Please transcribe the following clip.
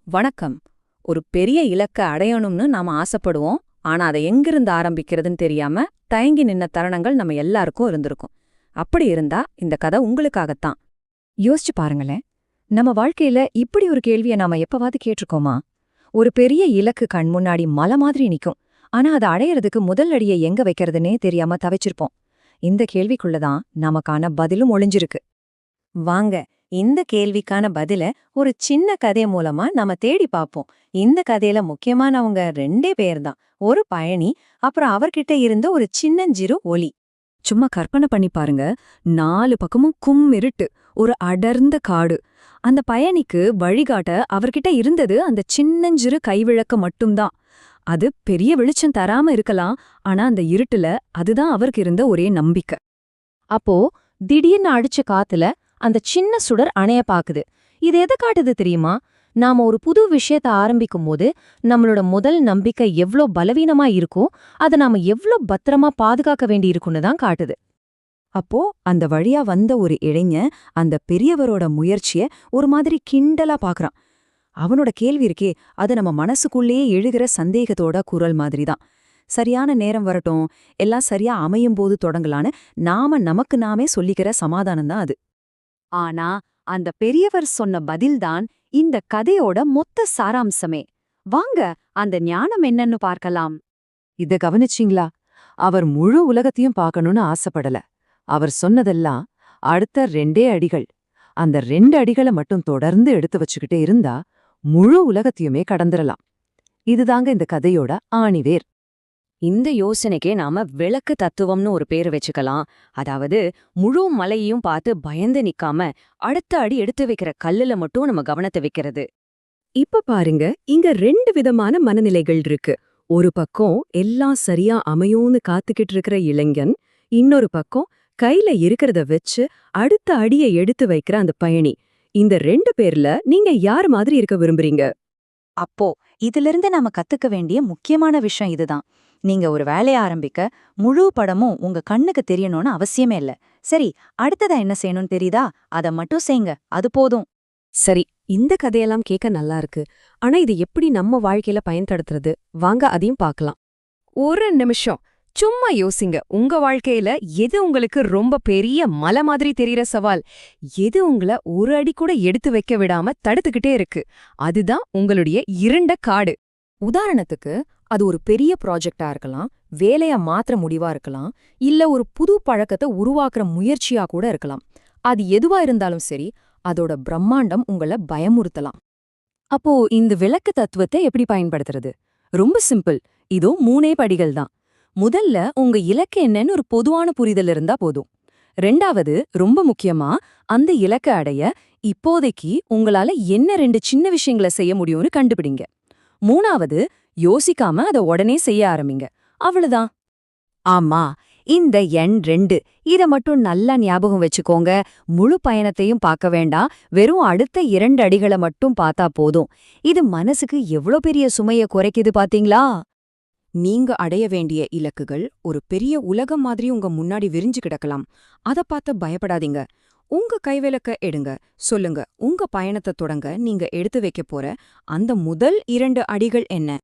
வணக்கம். ஒரு பெரிய இலக்க அடையணும்னு நாம ஆசைப்படுவோம். ஆனா அதை எங்கிருந்து ஆரம்பிக்கிறதுன்னு தெரியாம தயங்கி நின்ன தருணங்கள் நம்ம எல்லாருக்கும் இருந்திருக்கும். அப்படி இருந்தா இந்த கதை உங்களுக்காகத்தான். யோசிச்சு பாருங்களேன். நம்ம வாழ்க்கையில இப்படி ஒரு கேள்வியை நாம எப்பவாவது கேட்டிருக்கோமா? ஒரு பெரிய இலக்கு கண் முன்னாடி மலை மாதிரி நிக்கும். ஆனா அதை அடையறதுக்கு முதல் அடியை எங்க வைக்கிறதுனே தெரியாம தவிச்சிருப்போம். இந்த கேள்விக்குள்ளதான் நமக்கான பதிலும் ஒளிஞ்சிருக்கு. வாங்க, இந்த கேள்விக்கான பதில ஒரு சின்ன கதை மூலமா நாம தேடி பார்ப்போம். இந்த கதையில முக்கியமானவங்க ரெண்டே பேர் தான். ஒரு பயணி, அப்புறம் அவர்கிட்ட இருந்த ஒரு சின்னஞ்சிறு ஒலி. சும்மா கற்பனை பண்ணி பாருங்க. 4 பக்கமும் இருட்டு, ஒரு அடர்ந்த காடு. அந்த பயணிக்கு வழிகாட்ட அவர்கிட்ட இருந்தது அந்த சின்னஞ்சிறு கைவிளக்க மட்டும்தான். அது பெரிய வெளிச்சம் தராம இருக்கலாம், ஆனா அந்த இருட்டுல அதுதான் அவருக்கு இருந்த ஒரே நம்பிக்கை. அப்போ திடீர்னு அடிச்ச காத்துல அந்த சின்ன சுடர் அணைய பாக்குது. இது எதை காட்டுது தெரியுமா? நாம ஒரு புது விஷயத்த ஆரம்பிக்கும் போது நம்மளோட முதல் நம்பிக்கை எவ்ளோ பலவீனமா இருக்கோ அதை நாம எவ்ளோ பத்திரமா பாதுகாக்க வேண்டி இருக்குன்னு தான் காட்டுது. அப்போ அந்த வழியா வந்த ஒரு இளைஞன் அந்த பெரியவரோட முயற்சிய ஒரு மாதிரி கிண்டலா பாக்குறான். அவனோட கேள்வி இருக்கே, அது நம்ம மனசுக்குள்ளேயே எழுகிற சந்தேகத்தோட குரல் மாதிரிதான். சரியான நேரம் வரட்டும், எல்லாம் சரியா அமையும் போது தொடங்கலான்னு நமக்கு நாமே சொல்லிக்கிற சமாதானம்தான் அது. ஆனா அந்த பெரியவர் சொன்ன பதில்தான் இந்த கதையோட மொத்த சாராம்சமே. வாங்க, அந்த ஞானம் என்னன்னு பார்க்கலாம். இத கவனிச்சிங்களா? அவர் முழு உலகத்தையும் பார்க்கணும்னு ஆசைப்படல. அவர் சொன்னதெல்லாம் அடுத்த 2 அடிகள். அந்த 2 அடிகளை மட்டும் தொடர்ந்து எடுத்து வச்சுக்கிட்டே இருந்தா முழு உலகத்தையுமே கடந்துடலாம். இதுதாங்க இந்த கதையோட ஆணிவேர். இந்த யோசனைக்கே நாம விளக்கு தத்துவம்னு ஒரு பேரு வச்சுக்கலாம். அதாவது முழு மலையையும் பார்த்து பயந்து நிக்காம அடுத்த அடி எடுத்து வைக்கிற கல்லுல மட்டும் நம்ம கவனத்தை வைக்கிறது. இப்ப பாருங்க, இங்க 2 விதமான மனநிலைகள் இருக்கு. ஒரு பக்கம் எல்லாம் சரியா அமையும்னு காத்துக்கிட்டு இருக்கிற இளைஞன், இன்னொரு பக்கம் கையில இருக்கிறத வச்சு அடுத்த அடியை எடுத்து வைக்கிற அந்த பயணி. இந்த 2 பேர்ல நீங்க யார் மாதிரி இருக்க விரும்புறீங்க? அப்போ இதிலிருந்து நாம கத்துக்க வேண்டிய முக்கியமான விஷயம் இதுதான். நீங்க ஒரு வேலைய ஆரம்பிக்க முழு படமும் உங்க கண்ணுக்கு தெரியணும்னு அவசியமே இல்ல. சரி, அடுத்ததா என்ன செய்யணும்னு தெரியுதா? அத மட்டும் செய்யுங்க, அது போதும். சரி, இந்த கதையெல்லாம் கேட்க நல்லா இருக்கு. ஆனா இது எப்படி நம்ம வாழ்க்கையில பயன்படுத்துறது? வாங்க அதையும் பார்க்கலாம். ஒரு நிமிஷம் சும்மா யோசிங்க. உங்க வாழ்க்கையில எது உங்களுக்கு ரொம்ப பெரிய மலை மாதிரி தெரியற சவால்? எது உங்களை ஒரு அடி கூட எடுத்து வைக்க விடாம தடுத்துக்கிட்டே இருக்கு? அதுதான் உங்களுடைய இருண்ட காடு. உதாரணத்துக்கு, அது ஒரு பெரிய ப்ராஜெக்டா இருக்கலாம், வேலையா மாத்திர முடிவா இருக்கலாம், இல்ல ஒரு புது பழக்கத்தை உருவாக்குற முயற்சியா கூட இருக்கலாம். அது எதுவா இருந்தாலும் சரி, அதோட பிரம்மாண்டம் உங்களை பயமுறுத்தலாம். அப்போ இந்த விளக்கு தத்துவத்தை எப்படி பயன்படுத்துறது? ரொம்ப சிம்பிள். இதோ 3 படிகள் தான். முதல்ல உங்க இலக்கு என்னன்னு ஒரு பொதுவான புரிதல் இருந்தா போதும். 2வது, ரொம்ப முக்கியமா, அந்த இலக்க அடைய இப்போதைக்கு உங்களால என்ன 2 சின்ன விஷயங்களை செய்ய முடியும்னு கண்டுபிடிங்க. 3வது, யோசிக்காம அதை உடனே செய்ய ஆரம்பிங்க. அவ்வளவுதான். ஆமா, இந்த எண் 2 இத மட்டும் நல்லா ஞாபகம் வச்சுக்கோங்க. முழு பயணத்தையும் பார்க்க வேண்டாம், வெறும் அடுத்த 2 அடிகளை மட்டும் பார்த்தா போதும். இது மனசுக்கு எவ்வளோ பெரிய சுமைய குறைக்குது பாத்தீங்களா? நீங்க அடைய வேண்டிய இலக்குகள் ஒரு பெரிய உலகம் மாதிரி உங்க முன்னாடி விரிஞ்சு கிடக்கலாம். அத பார்த்து பயப்படாதீங்க. உங்க கைவிளக்க எடுங்க. சொல்லுங்க, உங்க பயணத்தை தொடங்க நீங்க எடுத்து வைக்க போற அந்த முதல் 2 அடிகள் என்ன?